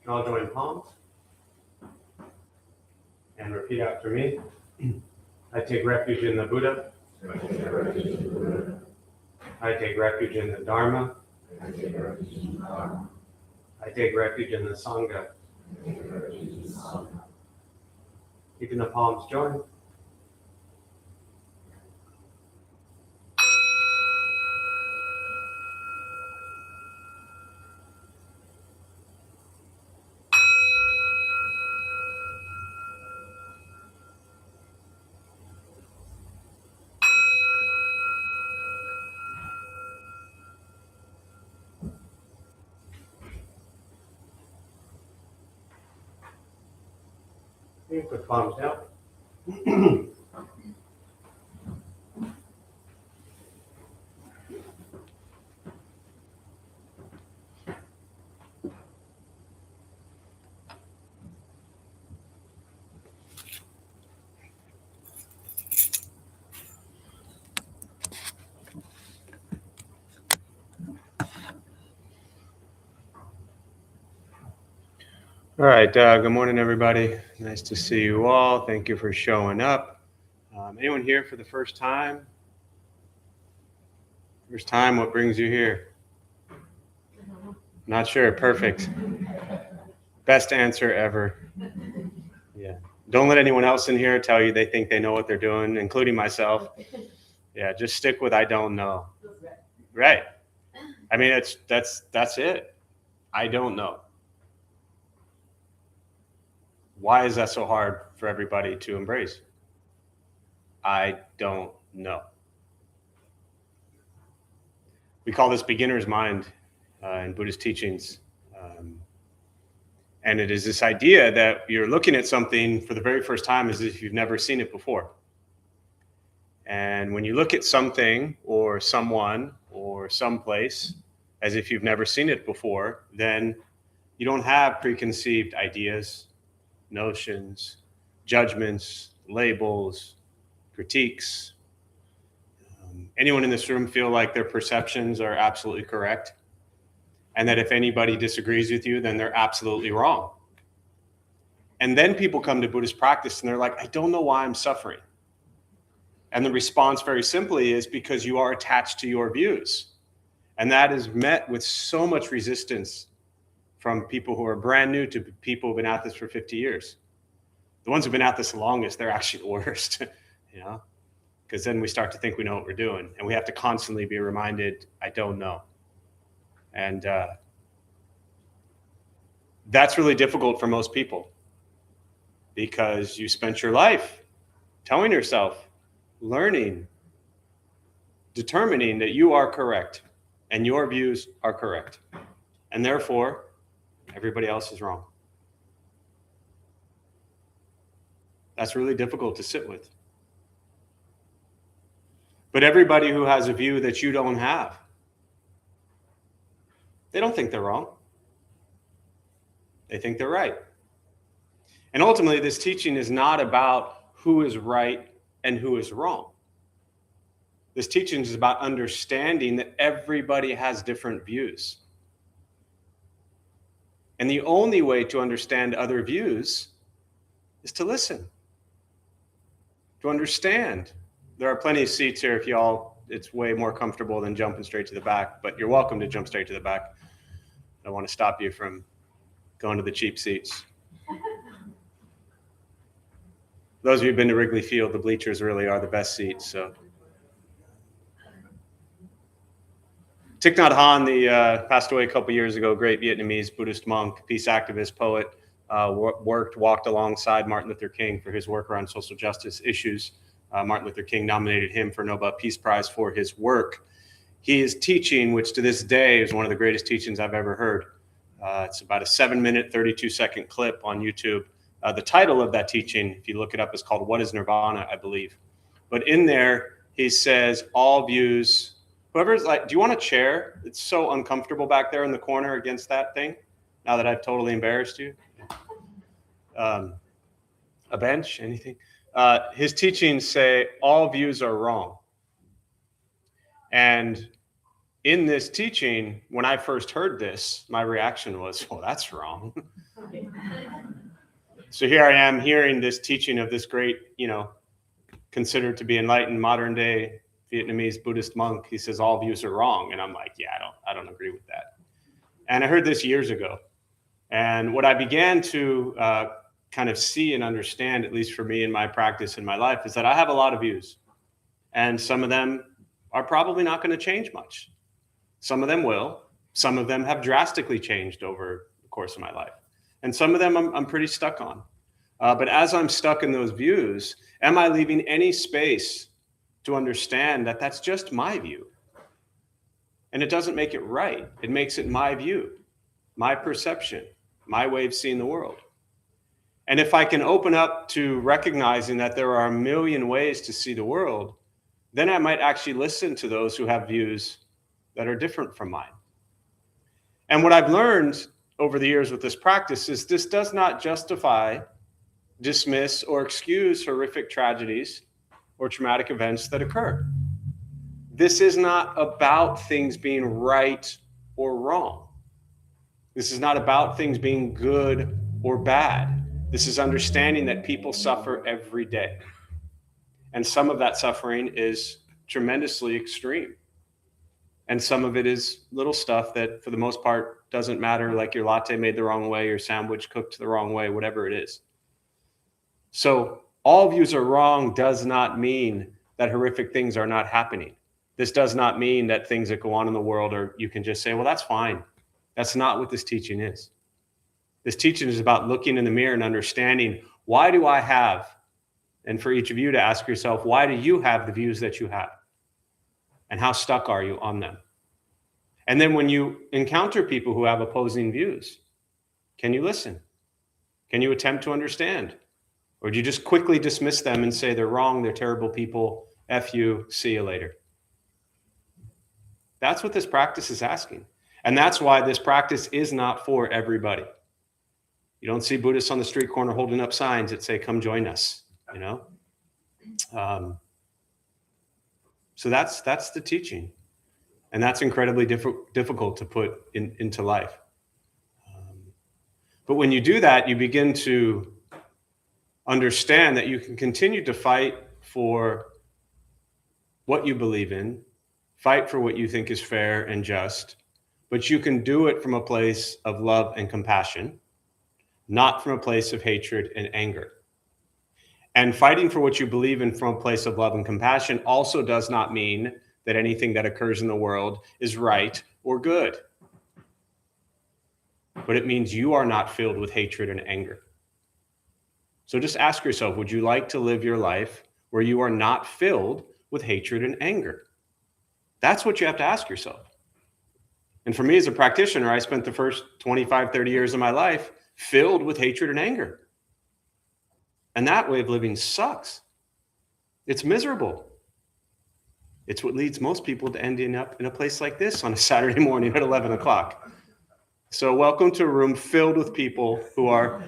All join palms and repeat after me. I take refuge in the Buddha. I take refuge in the Dharma. I take refuge in the Sangha. Keeping the palms joined. You put palms down. All right, good morning, everybody. Nice to see you all. Thank you for showing up. Anyone here for the first time? First time, what brings you here? Not sure, perfect. Best answer ever. Yeah, don't let anyone else in here tell you they think they know what they're doing, including myself. Yeah, just stick with I don't know. Right. I mean, that's it. I don't know. Why is that so hard for everybody to embrace? I don't know. We call this beginner's mind in Buddhist teachings. And it is this idea that you're looking at something for the very first time as if you've never seen it before. And when you look at something or someone or someplace as if you've never seen it before, then you don't have preconceived ideas, notions, judgments, labels, critiques. Anyone in this room feel like their perceptions are absolutely correct? And that if anybody disagrees with you, then they're absolutely wrong. And then people come to Buddhist practice and they're like, I don't know why I'm suffering. And the response very simply is because you are attached to your views. And that is met with so much resistance from people who are brand new to people who've been at this for 50 years. The ones who've been at this the longest, they're actually the worst, because then we start to think we know what we're doing. And we have to constantly be reminded, I don't know. And that's really difficult for most people because you spent your life telling yourself, learning, determining that you are correct and your views are correct. And therefore, everybody else is wrong. That's really difficult to sit with. But everybody who has a view that you don't have, they don't think they're wrong. They think they're right. And ultimately, this teaching is not about who is right and who is wrong. This teaching is about understanding that everybody has different views. And the only way to understand other views is to listen, to understand. There are plenty of seats here if y'all, it's way more comfortable than jumping straight to the back, but you're welcome to jump straight to the back. I don't want to stop you from going to the cheap seats. Those of you who've been to Wrigley Field, the bleachers really are the best seats. So, Thich Nhat Hanh, passed away a couple years ago, great Vietnamese Buddhist monk, peace activist, poet, walked alongside Martin Luther King for his work around social justice issues. Martin Luther King nominated him for Nobel Peace Prize for his work. He is teaching, which to this day is one of the greatest teachings I've ever heard. It's about a 7-minute, 32-second clip on YouTube. The title of that teaching, if you look it up, is called What is Nirvana, I believe. But in there, he says, all views, whoever's like, do you want a chair? It's so uncomfortable back there in the corner against that thing, now that I've totally embarrassed you. A bench, anything? His teachings say all views are wrong. And in this teaching, when I first heard this, my reaction was, well, that's wrong. So here I am hearing this teaching of this great, considered to be enlightened modern day Vietnamese Buddhist monk. He says all views are wrong. And I'm like, yeah, I don't agree with that. And I heard this years ago. And what I began to kind of see and understand, at least for me in my practice in my life, is that I have a lot of views. And some of them are probably not going to change much. Some of them will. Some of them have drastically changed over the course of my life. And some of them I'm pretty stuck on. But as I'm stuck in those views, am I leaving any space to understand that that's just my view? And it doesn't make it right. It makes it my view, my perception, my way of seeing the world. And if I can open up to recognizing that there are a million ways to see the world, then I might actually listen to those who have views that are different from mine. And what I've learned over the years with this practice is this does not justify, dismiss, or excuse horrific tragedies or traumatic events that occur. This is not about things being right or wrong. This is not about things being good or bad. This is understanding that people suffer every day. And some of that suffering is tremendously extreme. And some of it is little stuff that, for the most part, doesn't matter, like your latte made the wrong way, your sandwich cooked the wrong way, whatever it is. So all views are wrong does not mean that horrific things are not happening. This does not mean that things that go on in the world are, you can just say, well, that's fine. That's not what this teaching is. This teaching is about looking in the mirror and understanding, why do I have, and for each of you to ask yourself, why do you have the views that you have? And how stuck are you on them? And then when you encounter people who have opposing views, can you listen? Can you attempt to understand? Or do you just quickly dismiss them and say they're wrong, they're terrible people, F you, see you later? That's what this practice is asking. And that's why this practice is not for everybody. You don't see Buddhists on the street corner holding up signs that say, come join us, So that's the teaching. And that's incredibly difficult to put into life. But when you do that, you begin to understand that you can continue to fight for what you believe in, fight for what you think is fair and just, but you can do it from a place of love and compassion, not from a place of hatred and anger. And fighting for what you believe in from a place of love and compassion also does not mean that anything that occurs in the world is right or good. But it means you are not filled with hatred and anger. So just ask yourself, would you like to live your life where you are not filled with hatred and anger? That's what you have to ask yourself. And for me as a practitioner, I spent the first 25, 30 years of my life filled with hatred and anger. And that way of living sucks. It's miserable. It's what leads most people to ending up in a place like this on a Saturday morning at 11 o'clock. So welcome to a room filled with people who are,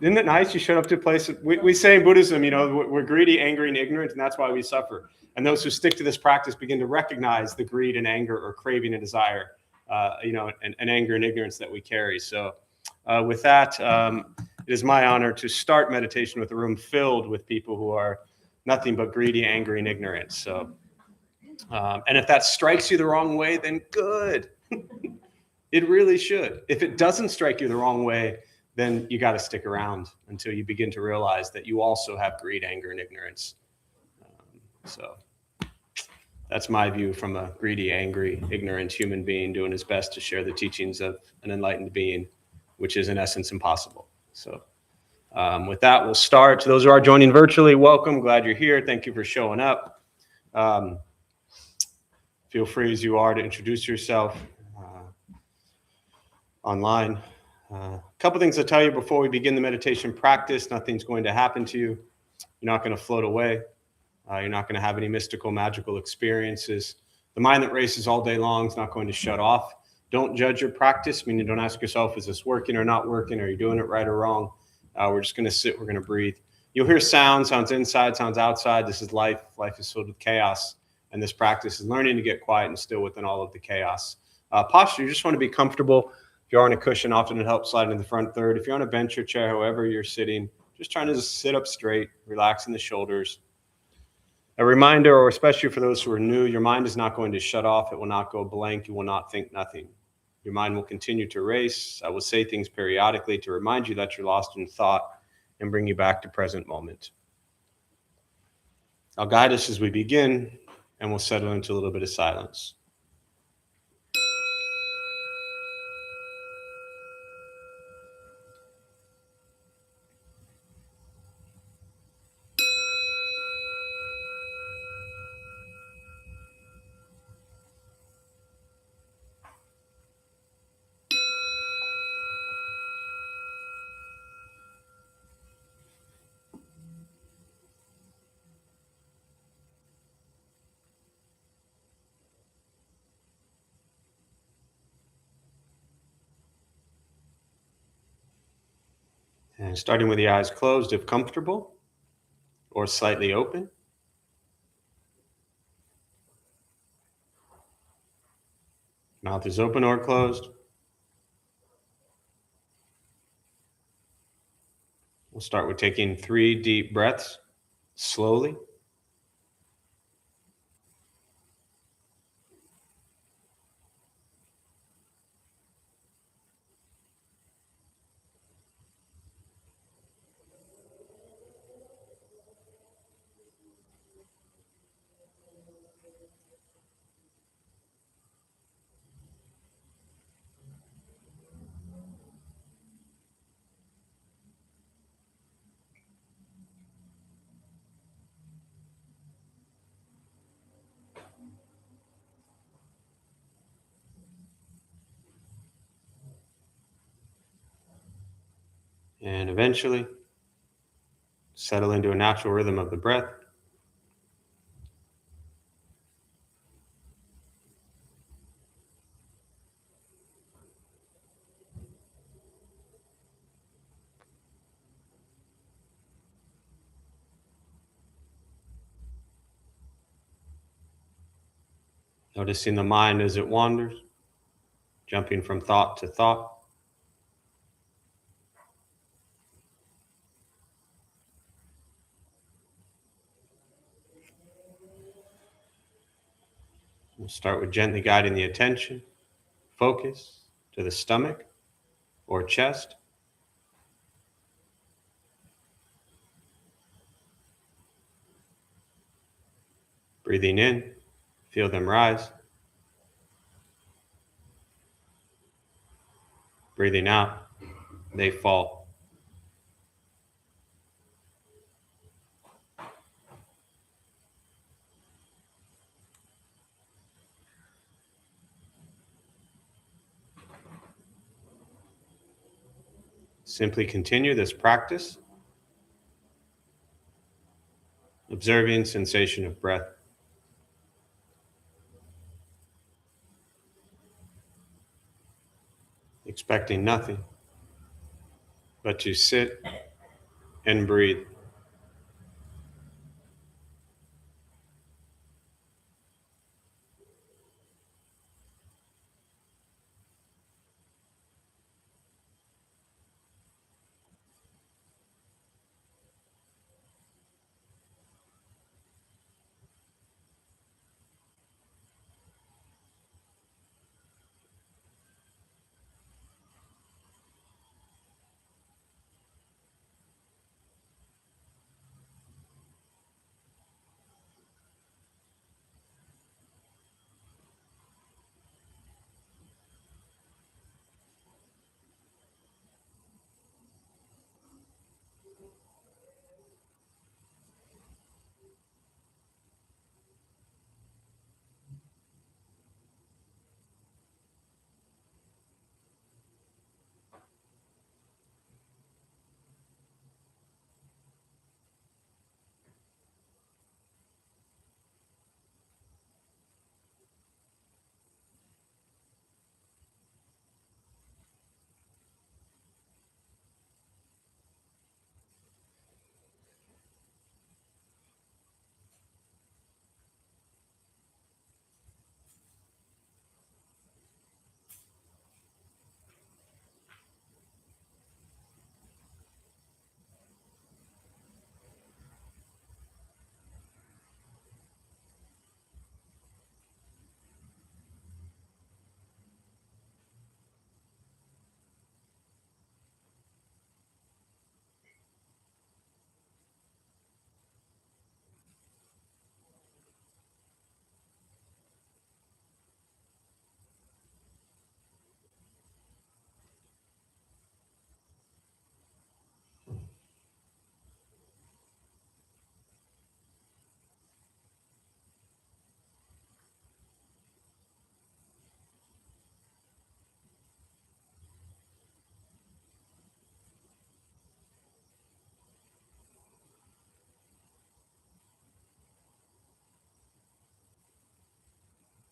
isn't it nice? You showed up to a place, we say in Buddhism, we're greedy, angry, and ignorant, and that's why we suffer. And those who stick to this practice begin to recognize the greed and anger or craving and desire, and anger and ignorance that we carry. So with that, it is my honor to start meditation with a room filled with people who are nothing but greedy, angry, and ignorant. So, and if that strikes you the wrong way, then good. It really should. If it doesn't strike you the wrong way, then you got to stick around until you begin to realize that you also have greed, anger, and ignorance. So that's my view from a greedy, angry, ignorant human being doing his best to share the teachings of an enlightened being, which is in essence impossible. So with that, we'll start. To those who are joining virtually, welcome. Glad you're here. Thank you for showing up. Feel free as you are to introduce yourself online. A couple things to tell you before we begin the meditation practice. Nothing's going to happen to you. You're not going to float away. You're not going to have any mystical, magical experiences. The mind that races all day long is not going to shut off. Don't judge your practice, meaning don't ask yourself, is this working or not working? Are you doing it right or wrong? We're just going to sit. We're going to breathe. You'll hear sounds inside, sounds outside. This is life. Life is filled with chaos. And this practice is learning to get quiet and still within all of the chaos. Posture, you just want to be comfortable. If you're on a cushion, often it helps slide into the front third. If you're on a bench or chair, however you're sitting, just trying to sit up straight, relaxing the shoulders. A reminder, or especially for those who are new, your mind is not going to shut off. It will not go blank. You will not think nothing. Your mind will continue to race. I will say things periodically to remind you that you're lost in thought and bring you back to present moment. I'll guide us as we begin, and we'll settle into a little bit of silence. And starting with the eyes closed, if comfortable, or slightly open. Mouth is open or closed. We'll start with taking 3 deep breaths, slowly. And eventually, settle into a natural rhythm of the breath. Noticing the mind as it wanders, jumping from thought to thought. We'll start with gently guiding the attention, focus to the stomach or chest. Breathing in, feel them rise. Breathing out, they fall. Simply continue this practice, observing sensation of breath. Expecting nothing but to sit and breathe.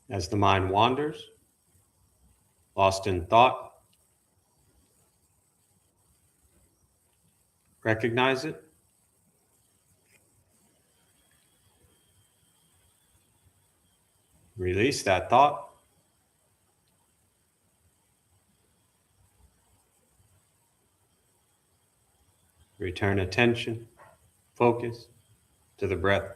As the mind wanders, lost in thought, recognize it. Release that thought. Return attention, focus to the breath.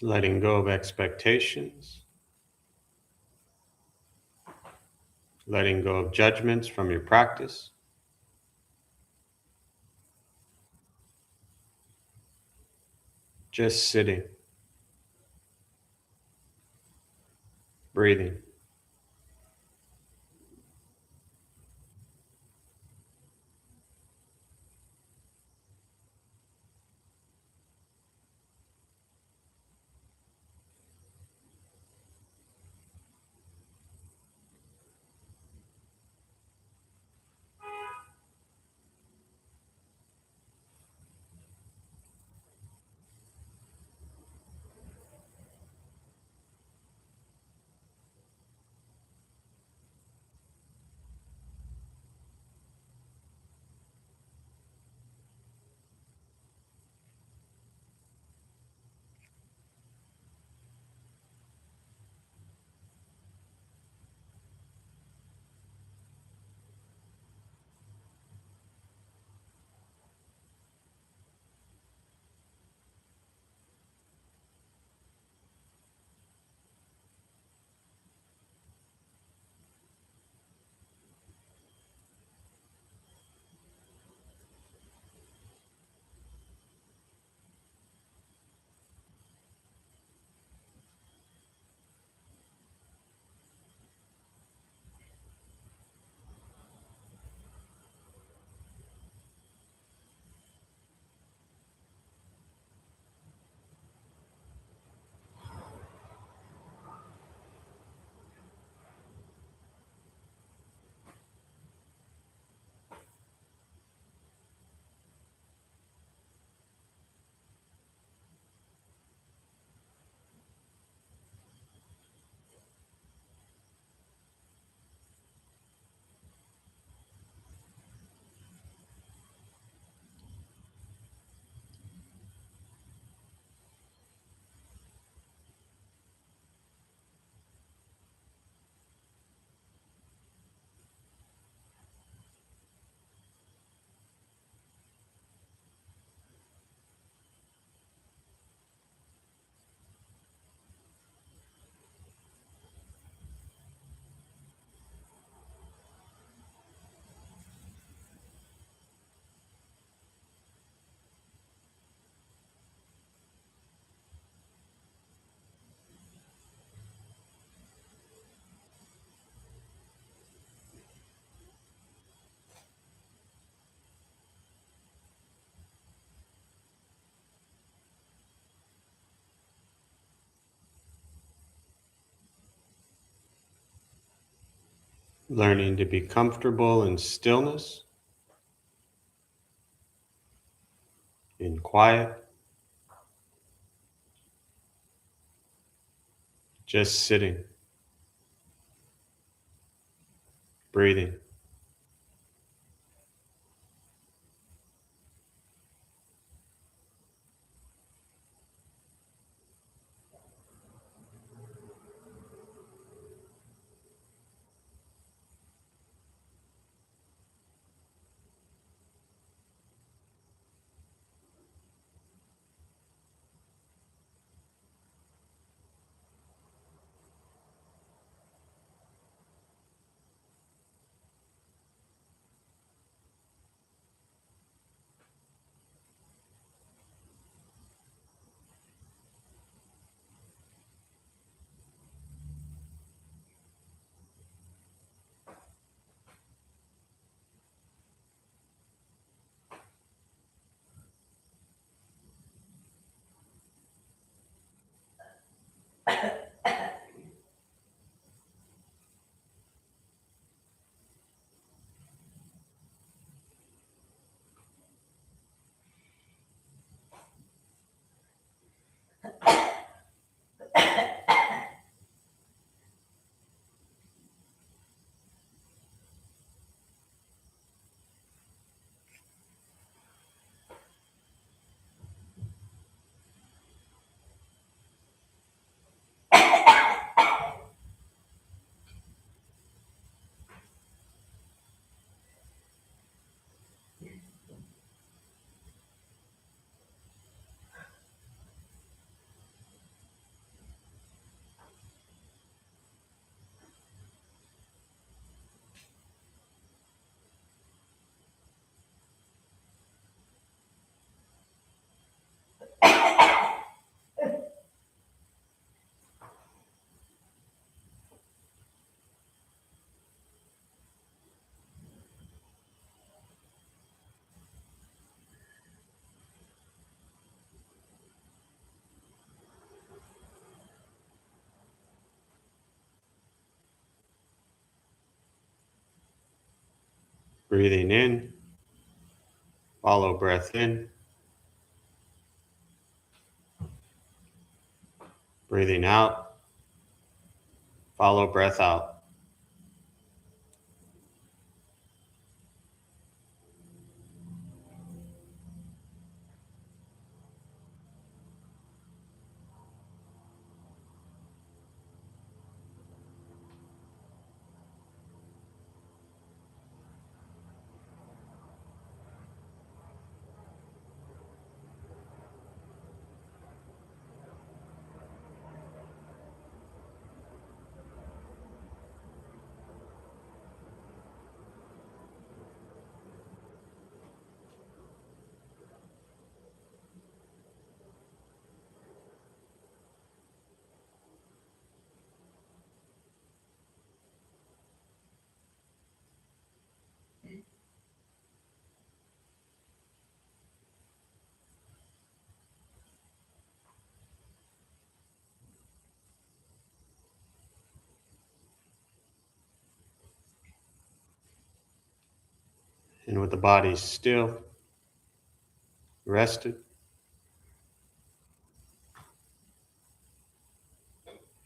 Letting go of expectations, letting go of judgments from your practice. Just sitting, breathing. Learning to be comfortable in stillness, in quiet, just sitting, breathing. Breathing in, follow breath in. Breathing out, follow breath out. And with the body still, rested,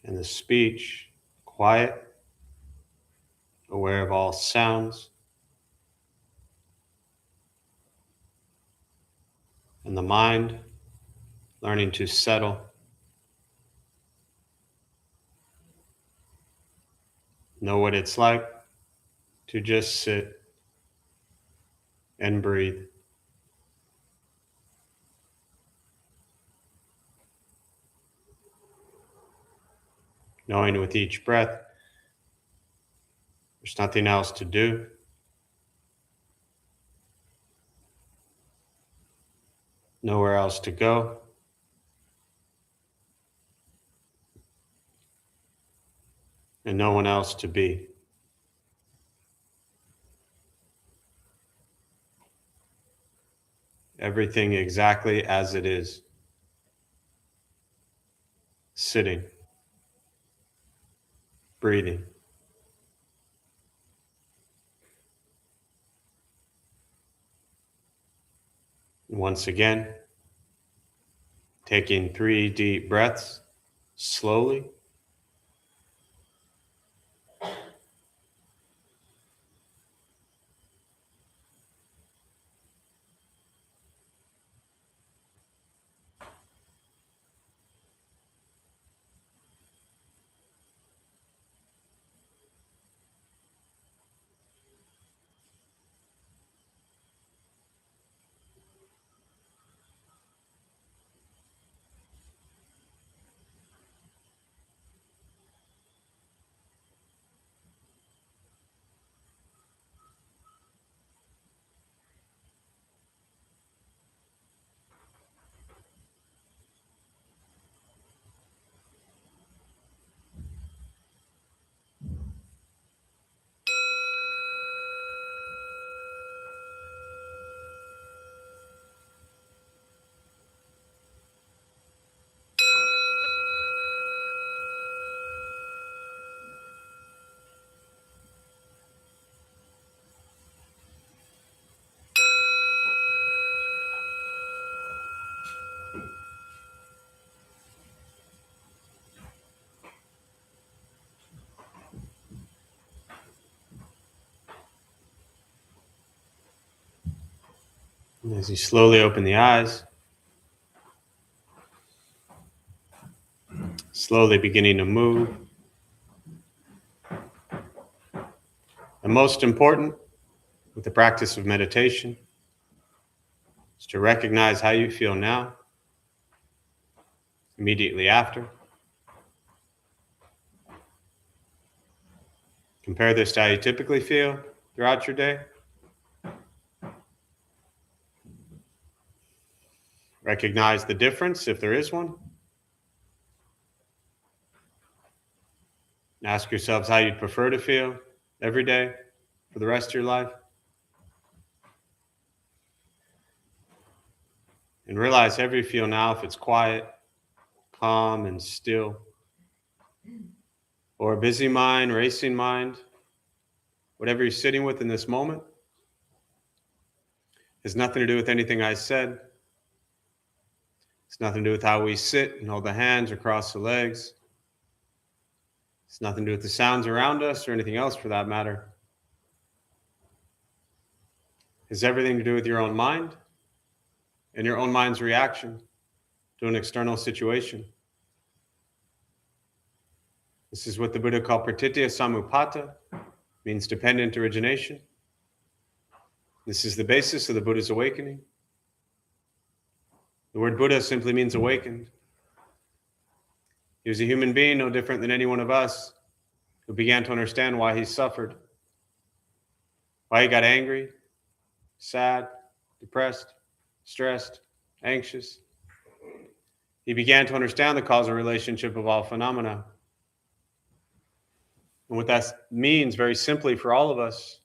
and the speech quiet, aware of all sounds, and the mind learning to settle, know what it's like to just sit and breathe, knowing with each breath there's nothing else to do, nowhere else to go, and no one else to be. Everything exactly as it is, sitting, breathing. Once again, taking 3 deep breaths slowly. And as you slowly open the eyes, slowly beginning to move. And most important, with the practice of meditation, is to recognize how you feel now, immediately after. Compare this to how you typically feel throughout your day. Recognize the difference, if there is one. Ask yourselves how you'd prefer to feel every day for the rest of your life. And realize however you feel now, if it's quiet, calm, and still, or a busy mind, racing mind, whatever you're sitting with in this moment, has nothing to do with anything I said. It's nothing to do with how we sit and hold the hands or cross the legs. It's nothing to do with the sounds around us or anything else for that matter. It has everything to do with your own mind and your own mind's reaction to an external situation. This is what the Buddha called pratitya samuppada, means dependent origination. This is the basis of the Buddha's awakening. The word Buddha simply means awakened. He was a human being, no different than any one of us, who began to understand why he suffered, why he got angry, sad, depressed, stressed, anxious. He began to understand the causal relationship of all phenomena. And what that means very simply for all of us,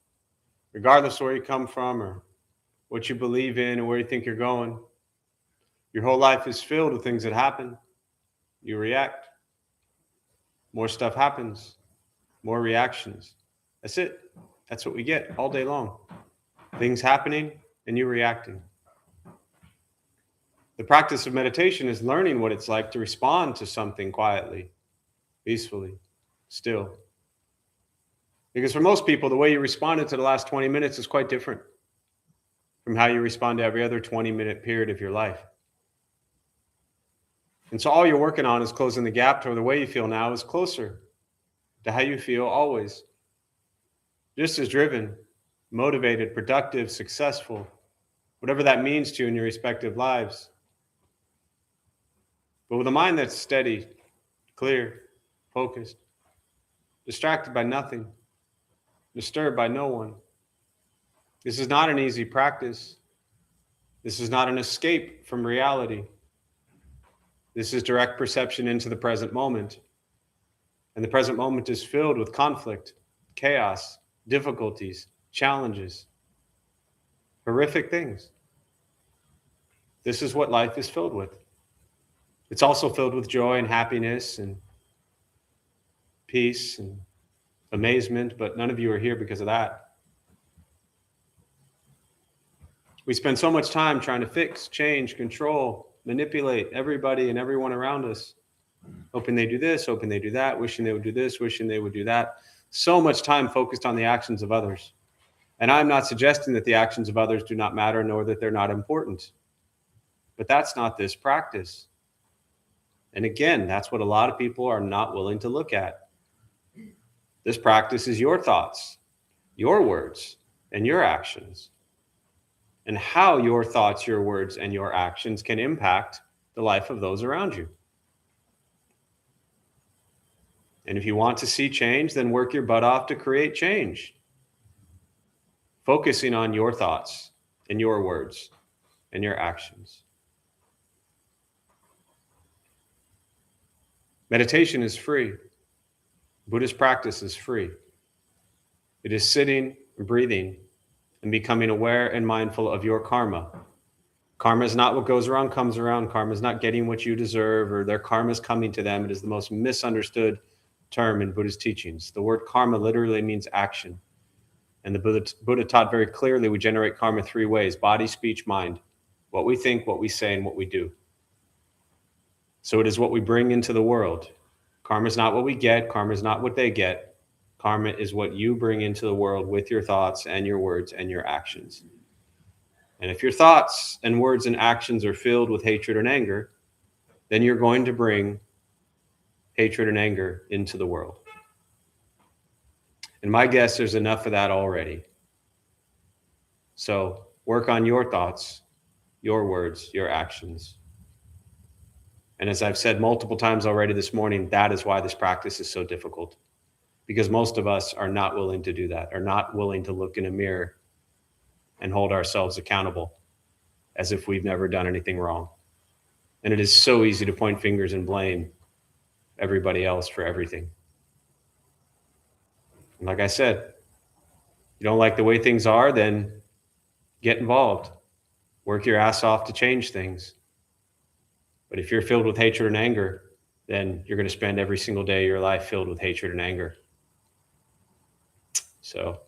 regardless of where you come from or what you believe in or where you think you're going, your whole life is filled with things that happen. You react. More stuff happens. More reactions. That's it. That's what we get all day long. Things happening and you reacting. The practice of meditation is learning what it's like to respond to something quietly, peacefully, still. Because for most people, the way you responded to the last 20 minutes is quite different from how you respond to every other 20-minute period of your life. And so all you're working on is closing the gap to where the way you feel now is closer to how you feel always. Just as driven, motivated, productive, successful, whatever that means to you in your respective lives. But with a mind that's steady, clear, focused, distracted by nothing, disturbed by no one. This is not an easy practice. This is not an escape from reality. This is direct perception into the present moment. And the present moment is filled with conflict, chaos, difficulties, challenges, horrific things. This is what life is filled with. It's also filled with joy and happiness and peace and amazement, but none of you are here because of that. We spend so much time trying to fix, change, control, manipulate everybody and everyone around us, hoping they do this, hoping they do that, wishing they would do this, wishing they would do that. So much time focused on the actions of others. And I'm not suggesting that the actions of others do not matter, nor that they're not important. But that's not this practice. And again, that's what a lot of people are not willing to look at. This practice is your thoughts, your words, and your actions, and how your thoughts, your words, and your actions can impact the life of those around you. And if you want to see change, then work your butt off to create change, focusing on your thoughts and your words and your actions. Meditation is free. Buddhist practice is free. It is sitting, breathing, and becoming aware and mindful of your karma. Karma is not what goes around comes around. Karma is not getting what you deserve or their karma is coming to them. It is the most misunderstood term in Buddhist teachings. The word karma literally means action. And the Buddha taught very clearly we generate karma three ways: body, speech, mind. What we think, what we say, and what we do. So it is what we bring into the world. Karma is not what we get. Karma is not what they get. Karma is what you bring into the world with your thoughts and your words and your actions. And if your thoughts and words and actions are filled with hatred and anger, then you're going to bring hatred and anger into the world. And my guess, there's enough of that already. So work on your thoughts, your words, your actions. And as I've said multiple times already this morning, that is why this practice is so difficult. Because most of us are not willing to do that, are not willing to look in a mirror and hold ourselves accountable as if we've never done anything wrong. And it is so easy to point fingers and blame everybody else for everything. And like I said, you don't like the way things are, then get involved. Work your ass off to change things. But if you're filled with hatred and anger, then you're going to spend every single day of your life filled with hatred and anger. So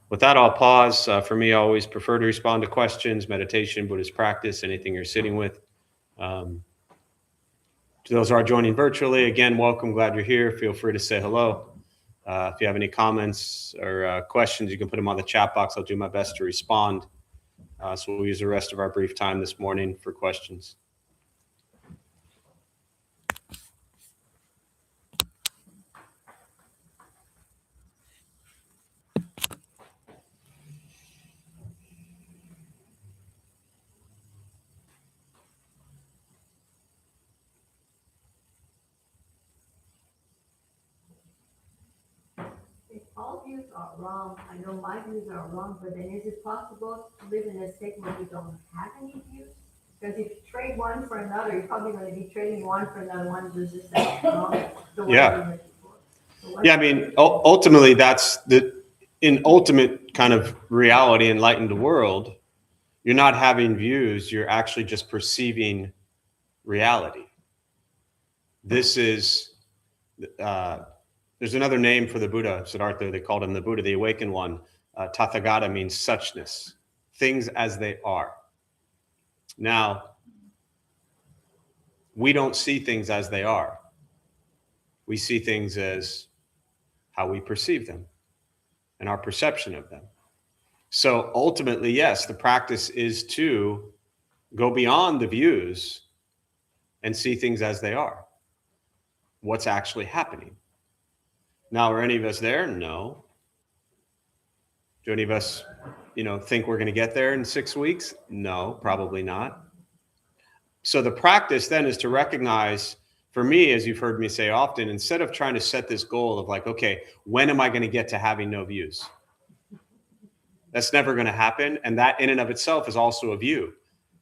with that, I'll pause. For me, I always prefer to respond to questions, meditation, Buddhist practice, anything you're sitting with. To those who are joining virtually, again, welcome. Glad you're here. Feel free to say hello. If you have any comments or questions, you can put them on the chat box. I'll do my best to respond. So we'll use the rest of our brief time this morning for questions. All views are wrong. I know my views are wrong, but then is it possible to live in a state where you don't have any views? Because if you trade one for another, you're probably going to be trading one for another one who's just wrong. Yeah. Yeah, I mean, ultimately, that's in ultimate kind of reality, enlightened world, you're not having views, you're actually just perceiving reality. This is, there's another name for the Buddha, Siddhartha, they called him the Buddha, the awakened one. Tathagata means suchness, things as they are. Now, we don't see things as they are. We see things as how we perceive them and our perception of them. So ultimately, yes, the practice is to go beyond the views and see things as they are. What's actually happening. Now, are any of us there? No. Do any of us, think we're going to get there in 6 weeks? No, probably not. So the practice then is to recognize, for me, as you've heard me say often, instead of trying to set this goal of like, okay, when am I going to get to having no views? That's never going to happen. And that in and of itself is also a view.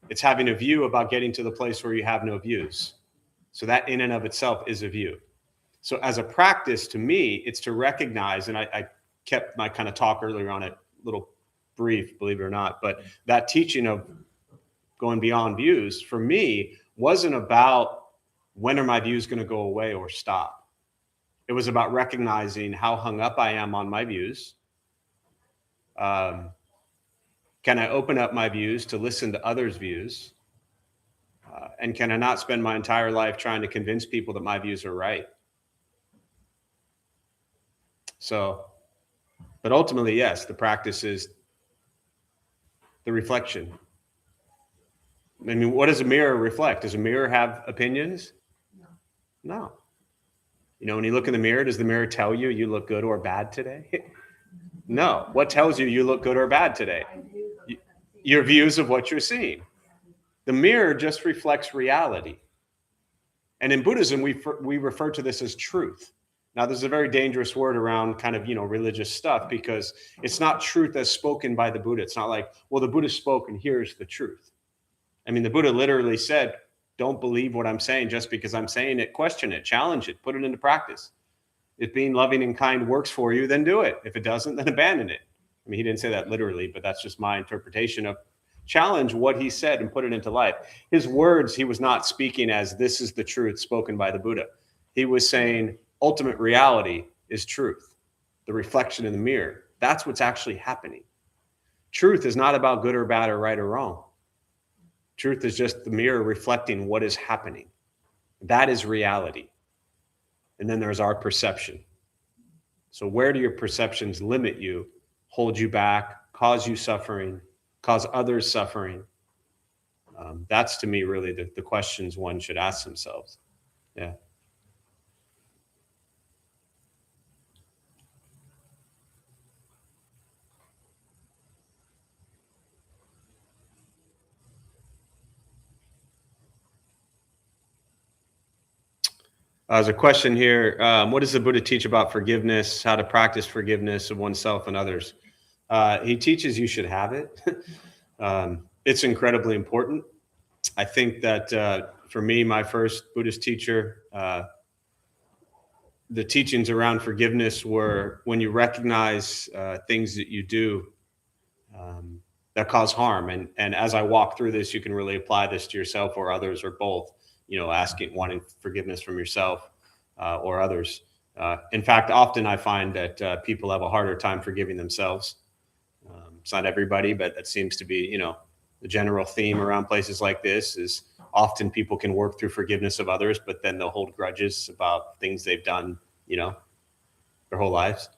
It's having a view about getting to the place where you have no views. So that in and of itself is a view. So as a practice, to me, it's to recognize, and I kept my kind of talk earlier on it a little brief, believe it or not, but that teaching of going beyond views for me wasn't about when are my views going to go away or stop. It was about recognizing how hung up I am on my views, Can I open up my views to listen to others' views? And can I not spend my entire life trying to convince people that my views are right? So, but ultimately, yes, the practice is the reflection. I mean, what does a mirror reflect? Does a mirror have opinions? No. You know, when you look in the mirror, does the mirror tell you you look good or bad today? No. What tells you you look good or bad today? Your views of what you're seeing. The mirror just reflects reality. And in Buddhism, we refer to this as truth. Now, there's a very dangerous word around kind of, religious stuff, because it's not truth as spoken by the Buddha. It's not like, well, the Buddha spoke and here's the truth. I mean, the Buddha literally said, don't believe what I'm saying just because I'm saying it. Question it, challenge it, put it into practice. If being loving and kind works for you, then do it. If it doesn't, then abandon it. I mean, he didn't say that literally, but that's just my interpretation of challenge what he said and put it into life. His words, he was not speaking as this is the truth spoken by the Buddha. He was saying ultimate reality is truth, the reflection in the mirror. That's what's actually happening. Truth is not about good or bad or right or wrong. Truth is just the mirror reflecting what is happening. That is reality. And then there's our perception. So where do your perceptions limit you, hold you back, cause you suffering, cause others suffering? That's, to me, really the questions one should ask themselves. Yeah. There's a question here. What does the Buddha teach about forgiveness, how to practice forgiveness of oneself and others? He teaches you should have it. It's incredibly important. I think that for me, my first Buddhist teacher, the teachings around forgiveness were when you recognize things that you do that cause harm. And as I walk through this, you can really apply this to yourself or others or both, wanting forgiveness from yourself or others. In fact, often I find that people have a harder time forgiving themselves. It's not everybody, but that seems to be, the general theme around places like this is often people can work through forgiveness of others, but then they'll hold grudges about things they've done, their whole lives.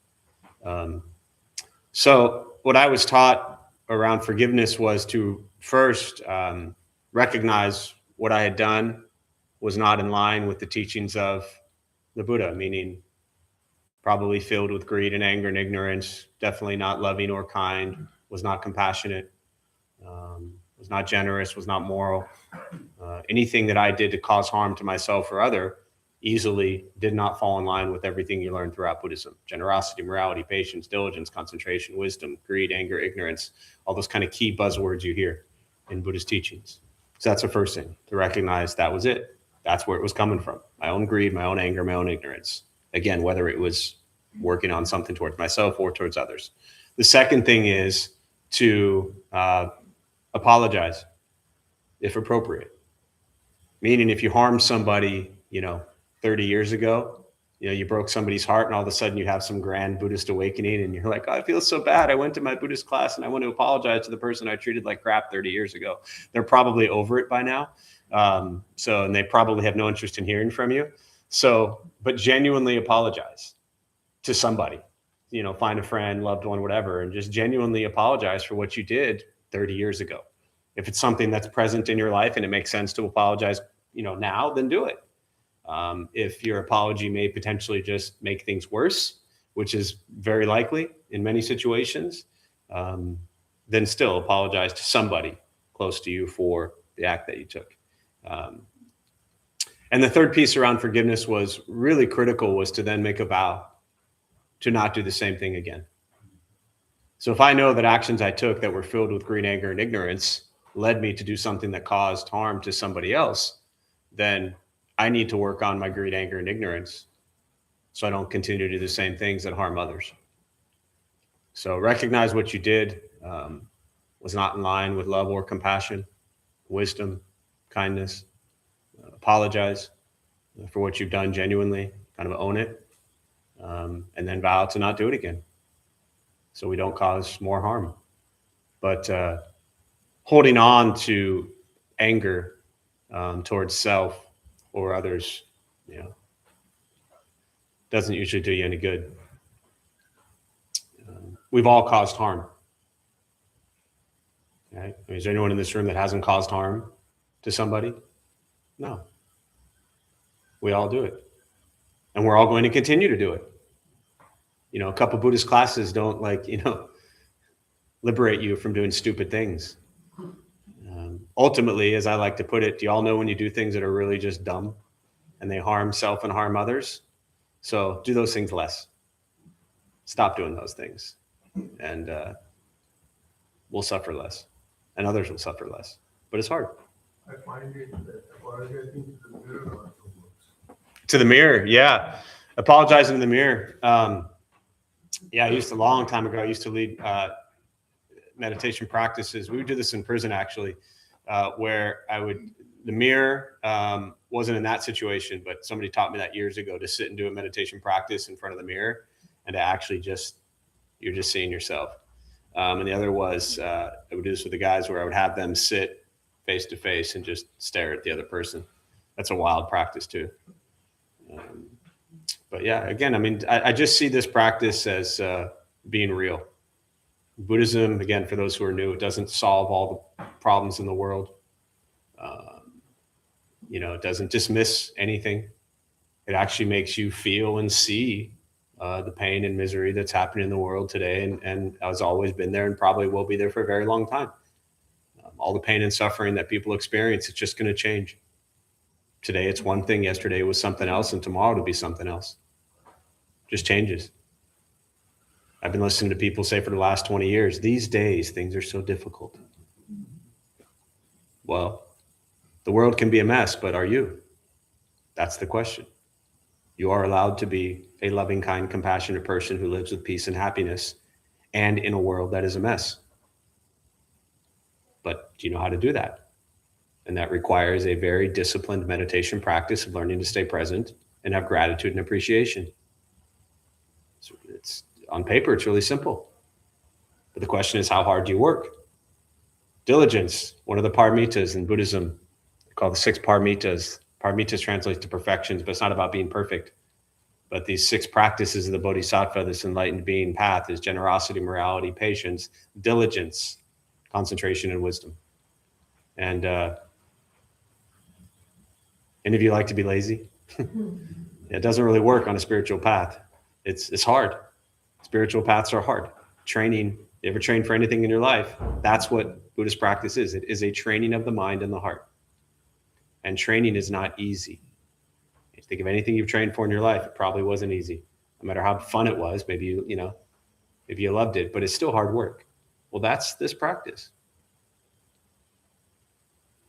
So what I was taught around forgiveness was to first recognize what I had done was not in line with the teachings of the Buddha, meaning probably filled with greed and anger and ignorance, definitely not loving or kind, was not compassionate, was not generous, was not moral. Anything that I did to cause harm to myself or other easily did not fall in line with everything you learn throughout Buddhism. Generosity, morality, patience, diligence, concentration, wisdom, greed, anger, ignorance, all those kind of key buzzwords you hear in Buddhist teachings. So that's the first thing, to recognize that was it. That's where it was coming from. My own greed, my own anger, my own ignorance. Again, whether it was working on something towards myself or towards others. The second thing is to apologize if appropriate. Meaning if you harmed somebody, 30 years ago, you broke somebody's heart and all of a sudden you have some grand Buddhist awakening and you're like, oh, I feel so bad. I went to my Buddhist class and I want to apologize to the person I treated like crap 30 years ago. They're probably over it by now. And they probably have no interest in hearing from you. But genuinely apologize to somebody, find a friend, loved one, whatever, and just genuinely apologize for what you did 30 years ago. If it's something that's present in your life and it makes sense to apologize, now, then do it. If your apology may potentially just make things worse, which is very likely in many situations, then still apologize to somebody close to you for the act that you took. And the third piece around forgiveness was really critical, was to then make a vow to not do the same thing again. So if I know that actions I took that were filled with greed, anger, and ignorance led me to do something that caused harm to somebody else, then I need to work on my greed, anger, and ignorance so I don't continue to do the same things that harm others. So recognize what you did was not in line with love or compassion, wisdom, kindness. Apologize for what you've done genuinely, kind of own it, and then vow to not do it again so we don't cause more harm. But holding on to anger towards self or others, doesn't usually do you any good. We've all caused harm. Right? I mean, is there anyone in this room that hasn't caused harm to somebody? No. We all do it. And we're all going to continue to do it. A couple Buddhist classes don't liberate you from doing stupid things. Ultimately, as I like to put it, do you all know when you do things that are really just dumb and they harm self and harm others? So do those things less. Stop doing those things. And we'll suffer less. And others will suffer less. But it's hard. I find it that apologizing to the mirror also works. To the mirror, yeah. Apologizing to the mirror. I used to, a long time ago, I used to lead meditation practices. We would do this in prison, actually, where the mirror wasn't in that situation, but somebody taught me that years ago, to sit and do a meditation practice in front of the mirror and to actually you're just seeing yourself. And the other was, I would do this with the guys where I would have them sit face to face and just stare at the other person. That's a wild practice too. But yeah, again, I mean, I just see this practice as being real. Buddhism, again, for those who are new, it doesn't solve all the problems in the world. It doesn't dismiss anything. It actually makes you feel and see the pain and misery that's happening in the world today, and has always been there and probably will be there for a very long time. All the pain and suffering that people experience, it's just going to change. Today it's one thing, yesterday it was something else, and tomorrow it'll be something else. Just changes. I've been listening to people say for the last 20 years, these days things are so difficult. Well, the world can be a mess, but are you? That's the question. You are allowed to be a loving, kind, compassionate person who lives with peace and happiness, and in a world that is a mess. But do you know how to do that? And that requires a very disciplined meditation practice of learning to stay present and have gratitude and appreciation. So it's on paper, it's really simple. But the question is, how hard do you work? Diligence, one of the Paramitas in Buddhism, called the 6 Paramitas. Paramitas translates to perfections, but it's not about being perfect. But these 6 practices of the Bodhisattva, this enlightened being path, is generosity, morality, patience, diligence, concentration, and wisdom. And any of you like to be lazy? It doesn't really work on a spiritual path. It's hard. Spiritual paths are hard. Training, you ever train for anything in your life? That's what Buddhist practice is. It is a training of the mind and the heart. And training is not easy. If you think of anything you've trained for in your life, it probably wasn't easy. No matter how fun it was, maybe maybe you loved it, but it's still hard work. Well, that's this practice.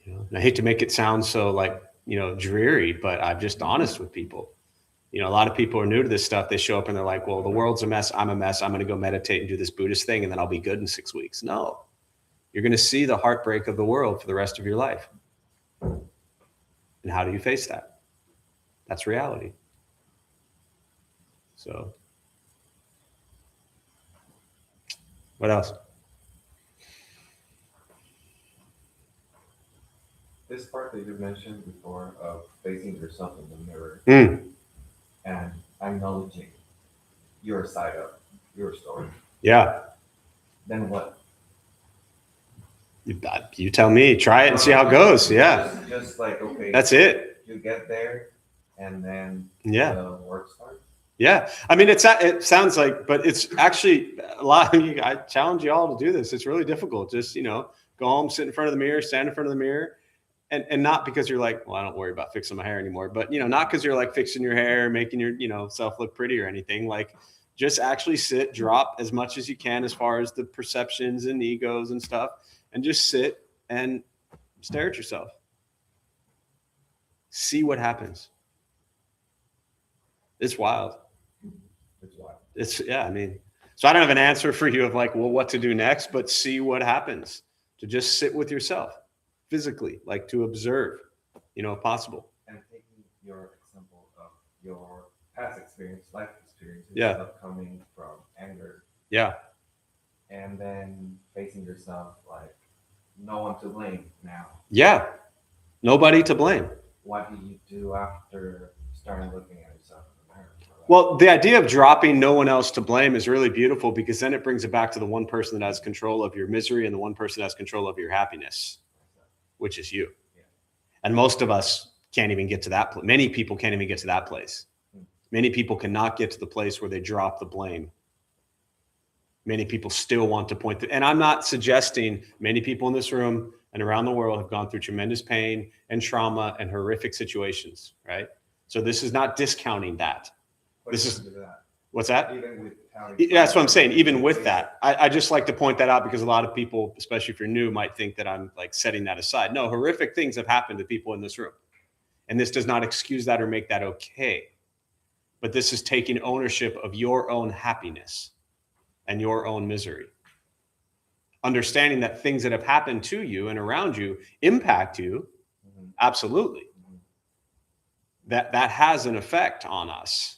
And I hate to make it sound so dreary, but I'm just honest with people. A lot of people are new to this stuff. They show up and they're like, well, the world's a mess. I'm a mess. I'm going to go meditate and do this Buddhist thing, and then I'll be good in 6 weeks. No, you're going to see the heartbreak of the world for the rest of your life. And how do you face that? That's reality. So, what else? This part that you mentioned before of facing yourself in the mirror and acknowledging your side of your story. Yeah. Then what? You tell me. Try it and see how it goes. Yeah. Just like, okay. That's it. You get there, and then the work starts. Yeah. I mean, it sounds like, but it's actually a lot. I challenge you all to do this. It's really difficult. Just, go home, sit in front of the mirror, stand in front of the mirror. And not because you're like, well, I don't worry about fixing my hair anymore, but, not because you're like fixing your hair, making your, self look pretty or anything. Like, just actually sit, drop as much as you can as far as the perceptions and egos and stuff, and just sit and stare at yourself. See what happens. It's wild. It's wild. So I don't have an answer for you of like, well, what to do next, but see what happens. To just sit with yourself physically, like to observe, if possible. And taking your example of your past experience, life experiences, Yeah. of coming from anger. Yeah. And then facing yourself like no one to blame now. Yeah. Nobody to blame. What do you do after starting looking at yourself in the mirror? Well, the idea of dropping no one else to blame is really beautiful, because then it brings it back to the one person that has control of your misery and the one person that has control of your happiness, which is you. And most of us can't even get to that place. Many people can't even get to that place. Many people cannot get to the place where they drop the blame. Many people still want to point to, and I'm not suggesting, many people in this room and around the world have gone through tremendous pain and trauma and horrific situations, right? So this is not discounting that. This is, what's that? Even with how Yeah, that's what I'm saying. Even with that, I just like to point that out, because a lot of people, especially if you're new, might think that I'm like setting that aside. No, horrific things have happened to people in this room. And this does not excuse that or make that okay. But this is taking ownership of your own happiness and your own misery. Understanding that things that have happened to you and around you impact you. Absolutely. That has an effect on us.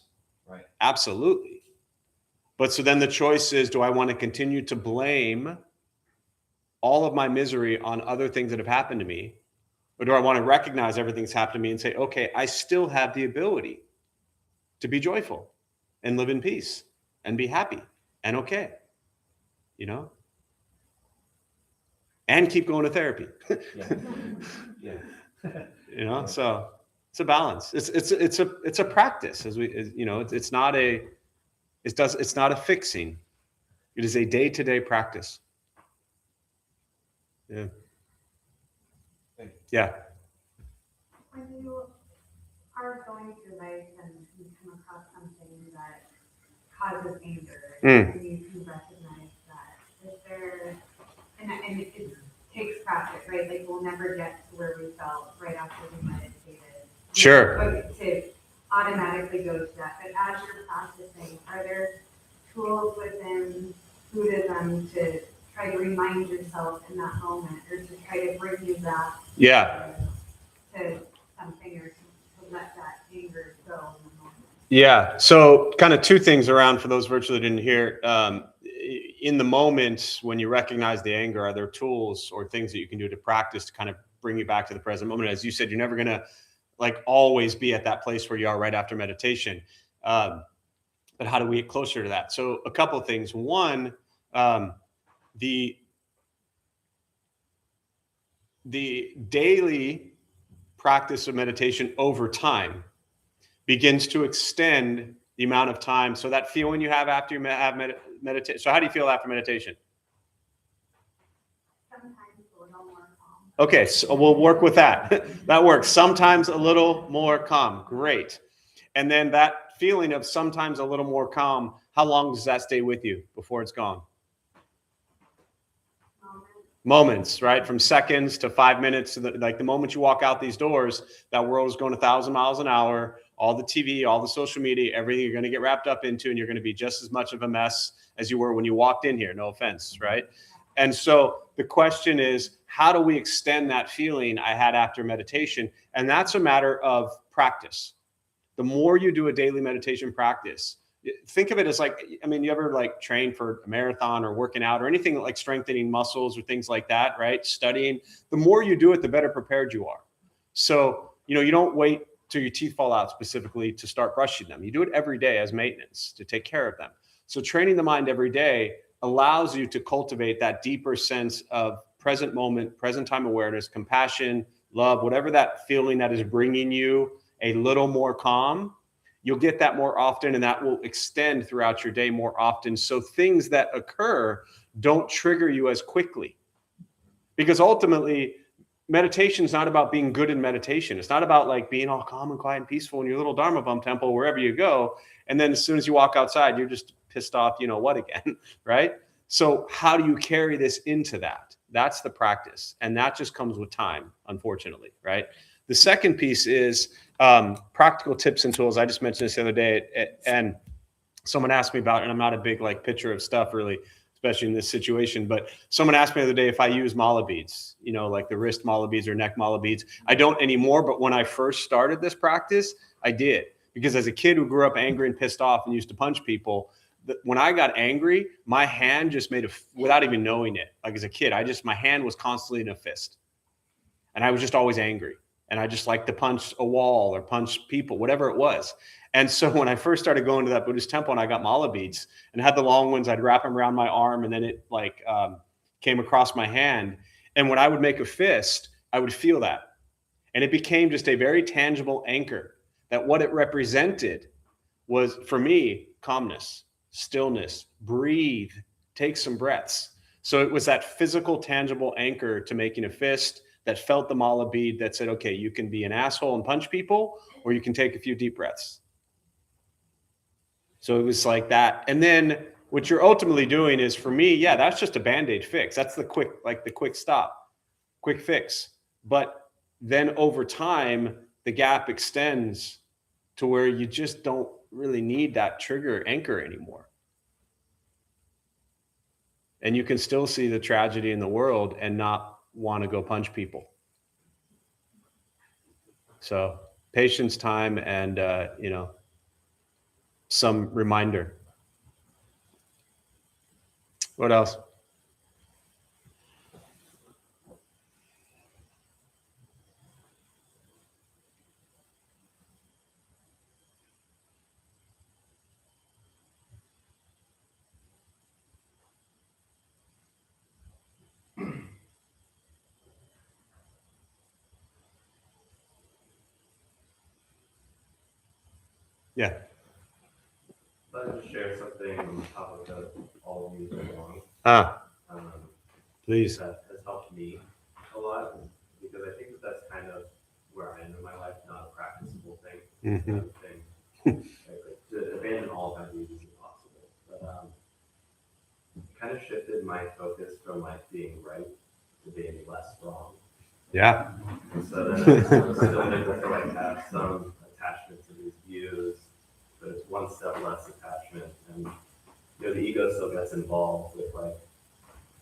Right. Absolutely. But so then the choice is, do I want to continue to blame all of my misery on other things that have happened to me? Or do I want to recognize everything's happened to me and say, okay, I still have the ability to be joyful and live in peace and be happy and okay, you know? And keep going to therapy. Yeah. You know, so it's a balance. It's a practice, it's not a fixing. It is a day-to-day practice. Yeah. Yeah. When you are going through life and you come across something that causes anger, and you can recognize that, is there, and it takes practice, right? Like we'll never get to where we felt right after we meditated. Sure. To automatically go to that. But as you're practicing, are there tools within Buddhism to try to remind yourself in that moment, or to try to bring you back Yeah. to something, or to let that anger go in the moment? Yeah. So kind of two things around for those virtually didn't hear. In the moment, when you recognize the anger, are there tools or things that you can do to practice to kind of bring you back to the present moment? As you said, you're never going to like always be at that place where you are right after meditation. But how do we get closer to that? So a couple of things. One, the daily practice of meditation over time begins to extend the amount of time. So that feeling you have after you have meditation. So how do you feel after meditation? Sometimes a little more calm. Okay, so we'll work with that. That works. Sometimes a little more calm. Great. And then that feeling of sometimes a little more calm, how long does that stay with you before it's gone? Moments, right? From seconds to 5 minutes to the moment you walk out these doors, that world is going 1,000 miles an hour. All the TV, all the social media, everything you're going to get wrapped up into, and you're going to be just as much of a mess as you were when you walked in here. No offense, right? And so the question is, how do we extend that feeling I had after meditation? And that's a matter of practice. The more you do a daily meditation practice, think of it as like, I mean, you ever like train for a marathon or working out or anything like strengthening muscles or things like that, right? Studying, the more you do it, the better prepared you are. So, you don't wait till your teeth fall out specifically to start brushing them. You do it every day as maintenance to take care of them. So training the mind every day allows you to cultivate that deeper sense of present moment, present time awareness, compassion, love, whatever that feeling that is bringing you a little more calm. You'll get that more often, and that will extend throughout your day more often. So things that occur don't trigger you as quickly. Because ultimately, meditation is not about being good in meditation. It's not about like being all calm and quiet and peaceful in your little Dharma Bum Temple, wherever you go. And then as soon as you walk outside, you're just pissed off, what again, right? So how do you carry this into that? That's the practice. And that just comes with time, unfortunately, right? The second piece is practical tips and tools. I just mentioned this the other day, and someone asked me about it, and I'm not a big like pitcher of stuff really, especially in this situation, but someone asked me the other day if I use mala beads, like the wrist mala beads or neck mala beads. I don't anymore, but when I first started this practice, I did. Because as a kid who grew up angry and pissed off and used to punch people, when I got angry, my hand just made without even knowing it. Like as a kid, my hand was constantly in a fist, and I was just always angry. And I just like to punch a wall or punch people, whatever it was. And so when I first started going to that Buddhist temple and I got mala beads and had the long ones, I'd wrap them around my arm, and then it like came across my hand. And when I would make a fist, I would feel that. And it became just a very tangible anchor that what it represented was, for me, calmness, stillness, breathe, take some breaths. So it was that physical, tangible anchor to making a fist that felt the mala bead that said, okay, you can be an asshole and punch people, or you can take a few deep breaths. So it was like that. And then what you're ultimately doing is, for me, yeah, that's just a Band-Aid fix. That's the quick stop, quick fix. But then over time, the gap extends to where you just don't really need that trigger anchor anymore. And you can still see the tragedy in the world and not want to go punch people. So patience, time, and some reminder. What else? Yeah. I'd like to share something on the topic of all of these are wrong. Please. That has helped me a lot, because I think that's kind of where I am in my life, not a practicable thing. Mm-hmm. Kind of thing. Like, to abandon all of my views is impossible. But it kind of shifted my focus from like being right to being less wrong. Yeah. And so then I'm still able to like have some attachment to these views, but it's one step less attachment, and the ego still gets involved with like,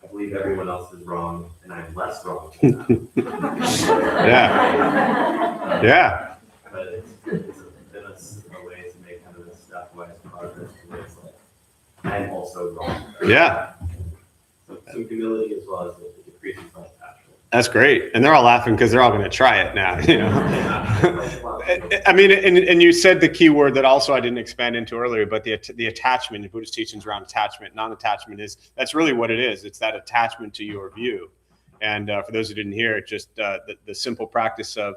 I believe everyone else is wrong and I'm less wrong than them. Yeah. Yeah. But it's been a way to make kind of a stepwise progress towards like, I'm also wrong. Yeah. So some humility as well as it decreases my attachment. That's great. And they're all laughing because they're all going to try it now, I mean, and you said the key word that also I didn't expand into earlier, but the attachment, the Buddhist teachings around attachment, non-attachment that's really what it is. It's that attachment to your view. And for those who didn't hear it, just the simple practice of,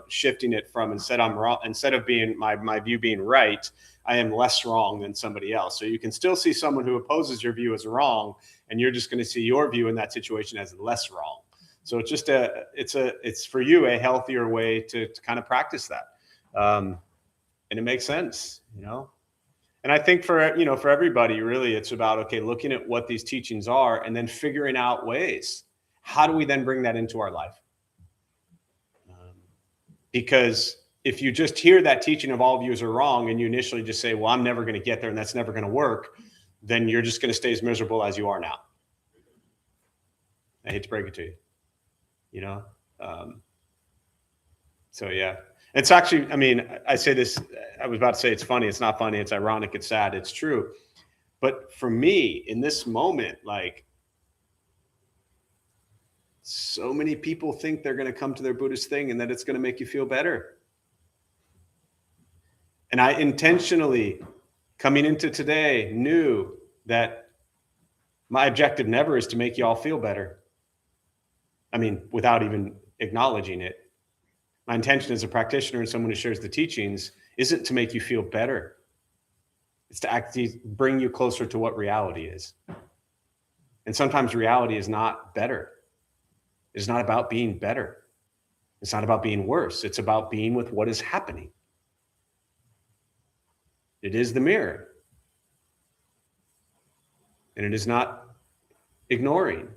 shifting it from, instead of being my view being right, I am less wrong than somebody else. So you can still see someone who opposes your view as wrong, and you're just going to see your view in that situation as less wrong. So it's just it's for you a healthier way to kind of practice that. And it makes sense, And I think for everybody, really, it's about, okay, looking at what these teachings are and then figuring out ways. How do we then bring that into our life? Because if you just hear that teaching of all views are wrong and you initially just say, well, I'm never going to get there and that's never going to work, then you're just going to stay as miserable as you are now. I hate to break it to you. So yeah, it's actually, I mean, I say this, I was about to say it's funny. It's not funny. It's ironic. It's sad. It's true. But for me in this moment, like, so many people think they're going to come to their Buddhist thing and that it's going to make you feel better. And I intentionally, coming into today, knew that my objective never is to make you all feel better. I mean, without even acknowledging it. My intention as a practitioner and someone who shares the teachings isn't to make you feel better. It's to actually bring you closer to what reality is. And sometimes reality is not better. It's not about being better. It's not about being worse. It's about being with what is happening. It is the mirror. And it is not ignoring.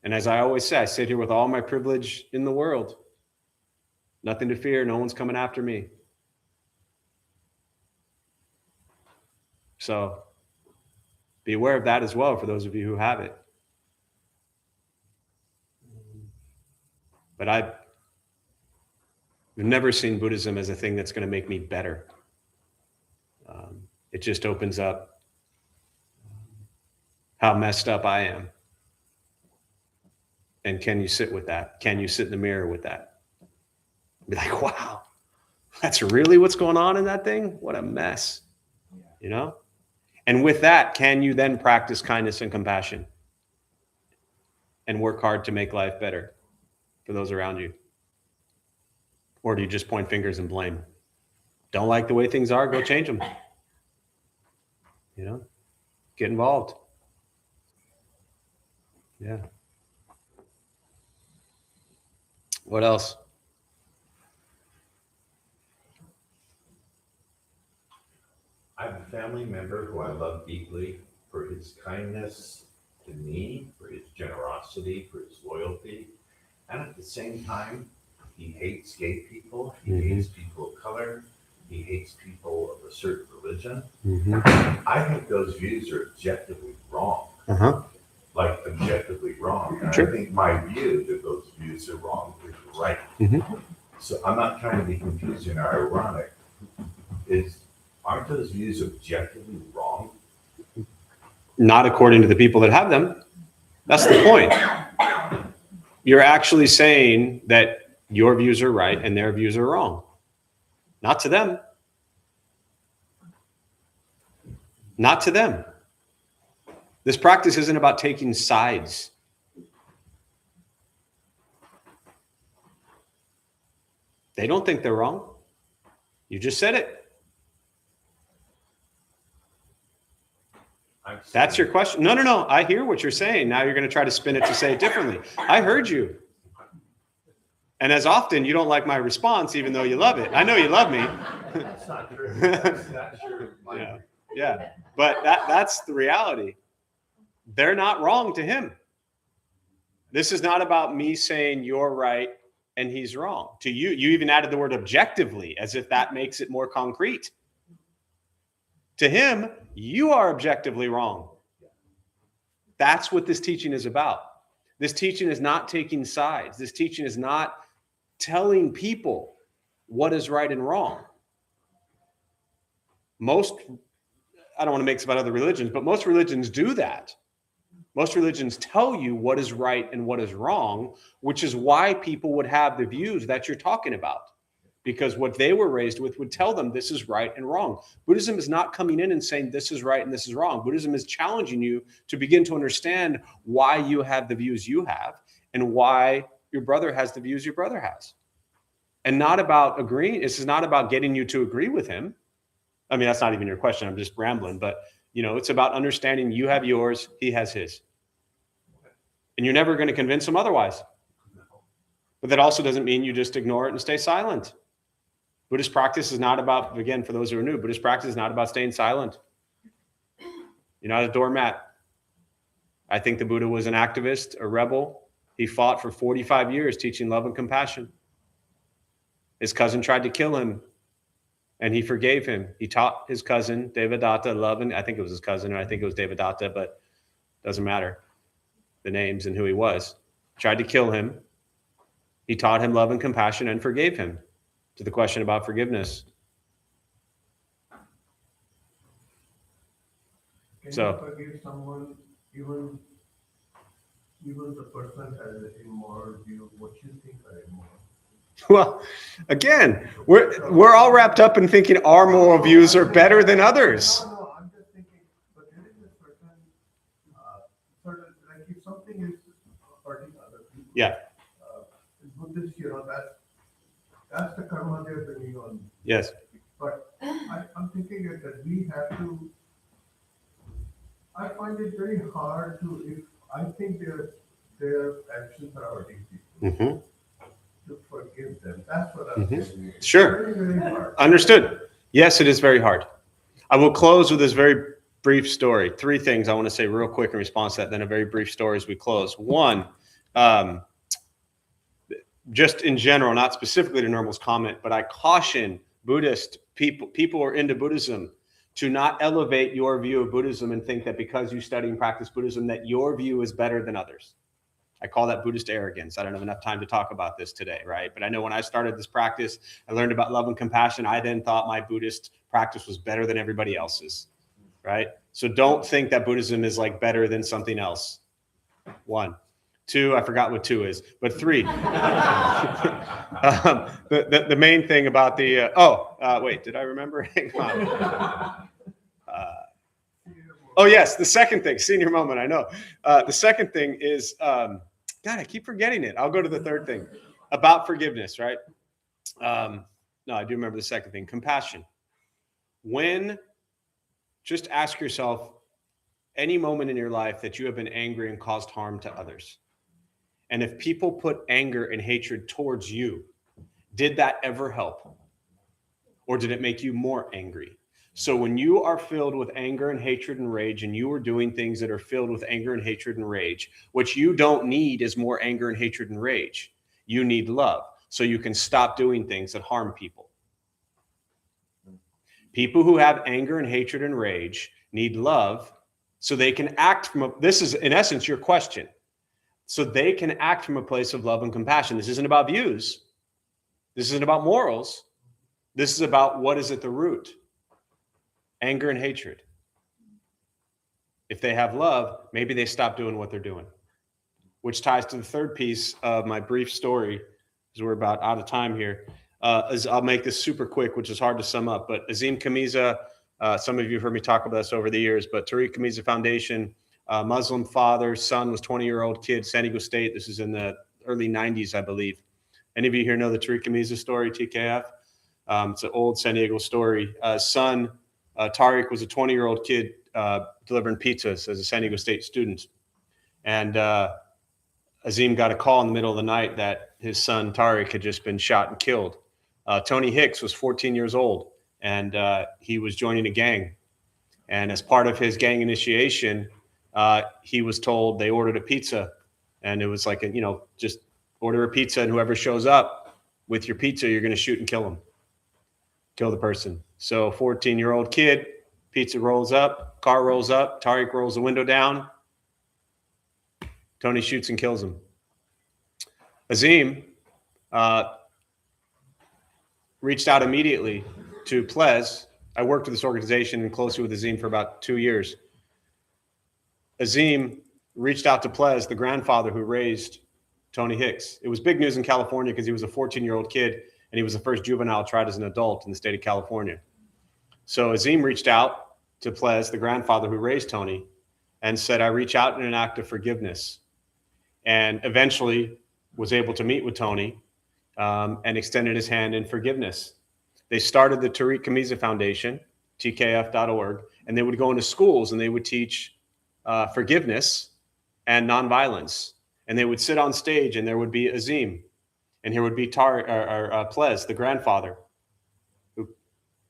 And as I always say, I sit here with all my privilege in the world. Nothing to fear. No one's coming after me. So be aware of that as well for those of you who have it. But I've never seen Buddhism as a thing that's going to make me better. It just opens up how messed up I am? And can you sit with that? Can you sit in the mirror with that? Be like, wow, that's really what's going on in that thing? What a mess, you know? And with that, can you then practice kindness and compassion and work hard to make life better for those around you? Or do you just point fingers and blame? Don't like the way things are, go change them. You know, get involved. Yeah. What else? I have a family member who I love deeply for his kindness to me, for his generosity, for his loyalty. And at the same time, he hates gay people. He hates people of color. He hates people of a certain religion. I think those views are objectively wrong. Like objectively wrong. And I think my view that those views are wrong is right. So I'm not trying to be confusing or ironic. Aren't those views objectively wrong? Not according to the people that have them. That's the point. You're actually saying that your views are right and their views are wrong. Not to them. Not to them. This practice isn't about taking sides. They don't think they're wrong. You just said it. That's your question. No. I hear what you're saying. Now you're going to try to spin it to say it differently. I heard you. And as often, you don't like my response, even though you love it. I know you love me. That's not true. That's not true. Yeah. But that's the reality. They're not wrong to him. This is not about me saying you're right and he's wrong. To you, you even added the word objectively, as if that makes it more concrete. To him, you are objectively wrong. That's what this teaching is about. This teaching is not taking sides. This teaching is not telling people what is right and wrong. I don't want to make this about other religions, but most religions do that. Most religions tell you what is right and what is wrong, which is why people would have the views that you're talking about. Because what they were raised with would tell them this is right and wrong. Buddhism is not coming in and saying this is right and this is wrong. Buddhism is challenging you to begin to understand why you have the views you have and why your brother has the views your brother has. And not about agreeing. This is not about getting you to agree with him. I mean, that's not even your question. I'm just rambling. But, it's about understanding you have yours, he has his. And you're never going to convince him otherwise. But that also doesn't mean you just ignore it and stay silent. Buddhist practice is not about, again, for those who are new, Buddhist practice is not about staying silent. You're not a doormat. I think the Buddha was an activist, a rebel. He fought for 45 years teaching love and compassion. His cousin tried to kill him, and he forgave him. He taught his cousin, Devadatta, love, and I think it was his cousin, and I think it was Devadatta, but it doesn't matter, the names and who he was. Tried to kill him. He taught him love and compassion and forgave him. To the question about forgiveness. Can So- you forgive someone, even the person has an immoral view, what you think are immoral? Well, again, we're all wrapped up in thinking our moral views are better than others. No, I'm just thinking, but there is a certain, like if something is hurting other people. Yeah. Buddhist, that's the karma they're bringing on. Yes. But I'm thinking that we have to, I find it very hard if I think their actions are hurting people, to forgive them. That's what I'm saying. Sure. Very, very hard. Understood. Yes, it is very hard. I will close with this very brief story. 3 things I want to say real quick in response to that, then a very brief story as we close. One, just in general, not specifically to Nirmal's comment, but I caution Buddhist people who are into Buddhism to not elevate your view of Buddhism and think that because you study and practice Buddhism that your view is better than others. I call that Buddhist arrogance. I don't have enough time to talk about this today, right? But I know when I started this practice, I learned about love and compassion. I then thought my Buddhist practice was better than everybody else's, right? So don't think that Buddhism is like better than something else. 1. 2, I forgot what 2 is, but 3. The main thing about the, wait, did I remember? Hang on. Oh yes, the second thing, senior moment, I know. The second thing is, God, I keep forgetting it. I'll go to the third thing, about forgiveness, right? No, I do remember the second thing, compassion. Just ask yourself, any moment in your life that you have been angry and caused harm to others. And if people put anger and hatred towards you, did that ever help? Or did it make you more angry? So when you are filled with anger and hatred and rage, and you are doing things that are filled with anger and hatred and rage, what you don't need is more anger and hatred and rage. You need love, so you can stop doing things that harm people. People who have anger and hatred and rage need love, so they can act from this is, in essence, your question. So they can act from a place of love and compassion. This isn't about views. This isn't about morals. This is about what is at the root. Anger and hatred. If they have love, maybe they stop doing what they're doing. Which ties to the third piece of my brief story, because we're about out of time here. I'll make this super quick, which is hard to sum up. But Azim Kamiza, some of you have heard me talk about this over the years, but Tariq Kamiza Foundation, Muslim father, son was 20-year-old kid, San Diego State. This is in the early 90s, I believe. Any of you here know the Tariq Kamiza story, TKF? It's an old San Diego story. Son, Tariq, was a 20-year-old kid delivering pizzas as a San Diego State student. And Azim got a call in the middle of the night that his son, Tariq, had just been shot and killed. Tony Hicks was 14 years old, and he was joining a gang. And as part of his gang initiation, he was told they ordered a pizza. And it was like, just order a pizza, and whoever shows up with your pizza, you're going to shoot and kill him. Kill the person. So 14-year-old kid, pizza rolls up, car rolls up, Tariq rolls the window down. Tony shoots and kills him. Azim reached out immediately to Plez. I worked with this organization and closely with Azim for about 2 years. Azim reached out to Plez, the grandfather who raised Tony Hicks. It was big news in California because he was a 14-year-old kid, and he was the first juvenile tried as an adult in the state of California. So Azim reached out to Plez, the grandfather who raised Tony, and said, I reach out in an act of forgiveness. And eventually was able to meet with Tony and extended his hand in forgiveness. They started the Tariq Kamiza Foundation, tkf.org, and they would go into schools and they would teach forgiveness and nonviolence. And they would sit on stage, and there would be Azim, and here would be Plez, the grandfather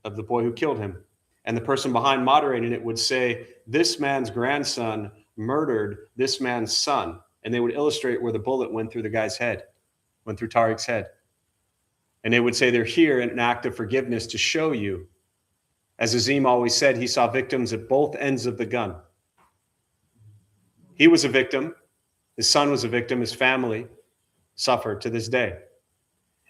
of the boy who killed him. And the person behind moderating it would say, this man's grandson murdered this man's son. And they would illustrate where the bullet went through the guy's head, went through Tariq's head. And they would say they're here in an act of forgiveness to show you. As Azim always said, he saw victims at both ends of the gun. He was a victim. His son was a victim. His family suffered to this day.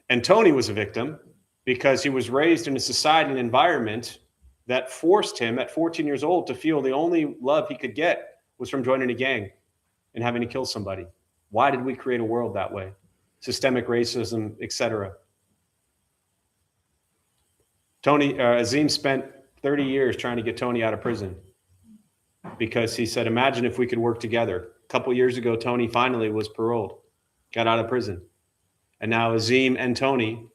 And Tony was a victim because he was raised in a society and environment that forced him at 14 years old to feel the only love he could get was from joining a gang and having to kill somebody. Why did we create a world that way? Systemic racism, etc. Azim spent 30 years trying to get Tony out of prison because he said, imagine if we could work together. A couple years ago, Tony finally was paroled, got out of prison. And now Azim and Tony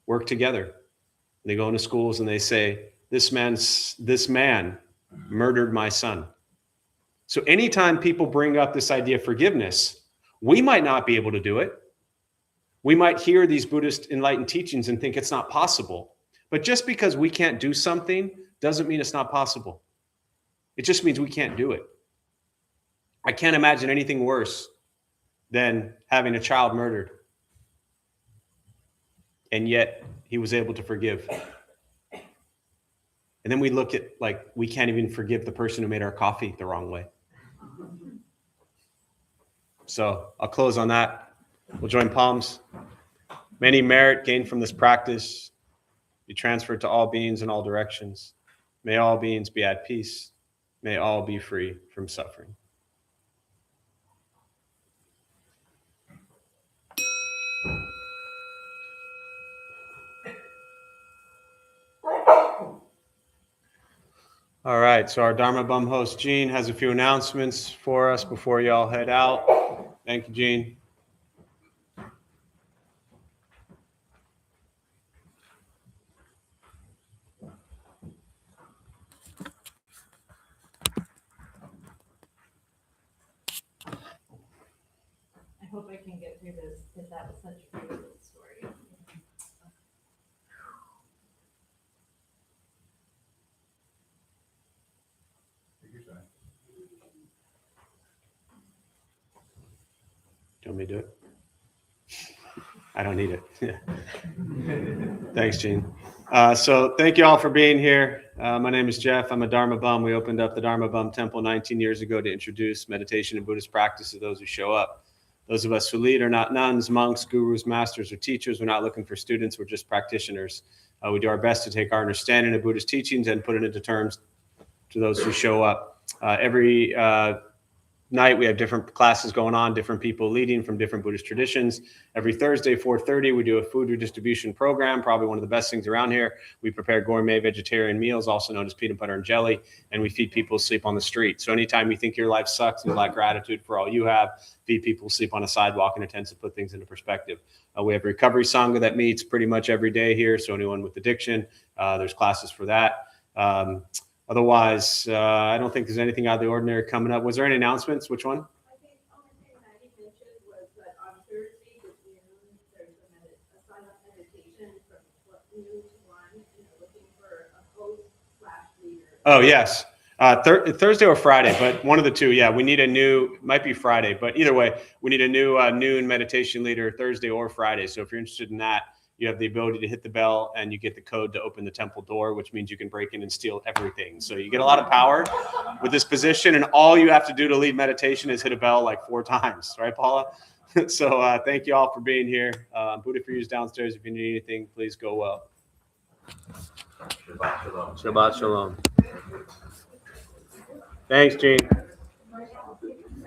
work together. They go into schools and they say, this man murdered my son. So anytime people bring up this idea of forgiveness, we might not be able to do it. We might hear these Buddhist enlightened teachings and think it's not possible. But just because we can't do something doesn't mean it's not possible. It just means we can't do it. I can't imagine anything worse than having a child murdered. And yet he was able to forgive. And then we look at, like, we can't even forgive the person who made our coffee the wrong way. So I'll close on that. We'll join palms. Many merit gained from this practice be transferred to all beings in all directions. May all beings be at peace. may all be free from suffering. All right, so our Dharma Bum host, Gene, has a few announcements for us before y'all head out. Thank you, Gene. I hope I can get through this, because that was such a beautiful story. Take your time. Do you want me to do it? I don't need it. Thanks, Gene. So thank you all for being here. My name is Jeff. I'm a Dharma Bum. We opened up the Dharma Bum Temple 19 years ago to introduce meditation and Buddhist practice to those who show up. Those of us who lead are not nuns, monks, gurus, masters, or teachers. We're not looking for students. We're just practitioners. We do our best to take our understanding of Buddhist teachings and put it into terms to those who show up. Every night we have different classes going on, different people leading from different Buddhist traditions. Every Thursday, 4:30, we do a food redistribution program, probably one of the best things around here. We prepare gourmet vegetarian meals, also known as peanut butter and jelly, and we feed people who sleep on the street. So anytime you think your life sucks and you lack gratitude for all you have, feed people who sleep on a sidewalk, and it tends to put things into perspective. We have a recovery sangha that meets pretty much every day here, so anyone with addiction, there's classes for that. Otherwise, I don't think there's anything out of the ordinary coming up. Was there any announcements? Which one? I think the only thing Maggie mentioned was that on Thursday at noon, there's a silent meditation from noon to 1, and they're looking for a host/leader. Oh, yes. Thursday or Friday, but one of the two. Yeah, we need a new, might be Friday, but either way, we need a new noon meditation leader Thursday or Friday. So if you're interested in that, you have the ability to hit the bell and you get the code to open the temple door, which means you can break in and steal everything. So you get a lot of power with this position, and all you have to do to lead meditation is hit a bell like 4 times. Right, Paula? So thank you all for being here. Buddha for you is downstairs. If you need anything, please go well. Shabbat shalom. Shabbat shalom. Thanks, Gene.